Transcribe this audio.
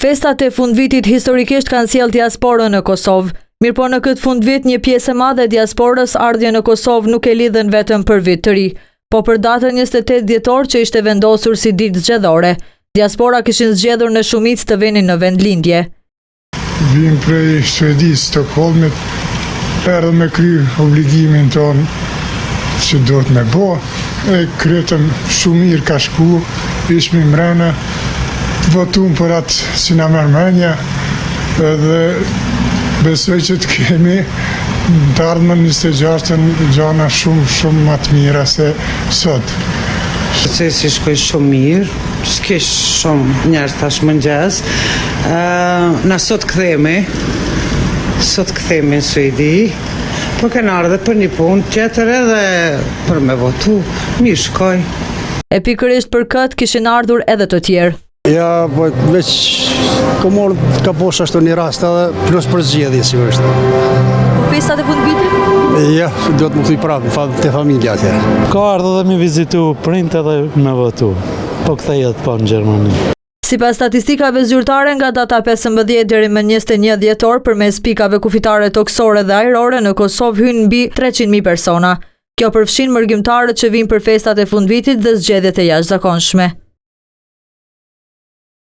Festat e fundvitit historikisht kanë sjellë diasporën në Kosovë. Mirëpo në këtë fundvit një pjesë e madhe e diasporës ardhje në Kosovë nuk e lidhen vetëm për vit të ri, po për datën 28 dhjetor që ishte vendosur si ditë zgjedhore. Diaspora kishin zgjedhur në shumicë të vinin në vendlindje. Vim prej Suedisë, Stockholmit, erdhëm me kry obligimin tonë që do të me bo, e kryetëm shumë mirë ka shku, ishmi mrena, votum për atë si na mërmenja, edhe besoj që të kemi të ardhmën 26-ën gjana shumë më të mira se sot. Procesi shkoj shumë mirë, s'kesh shumë njerëz tash mëngjes. Na sot kthehemi në Suedi, po kanë ardhur për një punë tjetër edhe për me votu. Mirë shkoj. E pikërisht për këtë kishin ardhur edhe të tjerë. Ja, po veç komor ka posh ashtu një rast edhe plus për zgjedhje sigurisht. Po festat e fundvitit? Ja, do të më kthy prapë te familja atje. Ka ardhur dhe me vizitu print edhe me votu. Po kthehet po në Gjermani. Sipas statistikave zyrtare nga data 15 deri më 21 dhjetor përmes pikave kufitare toksore dhe ajrore në Kosovë hyn mbi 300.000 persona. Kjo përfshin mërgjimtarët që vijnë për festat e fundvitit dhe zgjedhjet e jashtëzakonshme.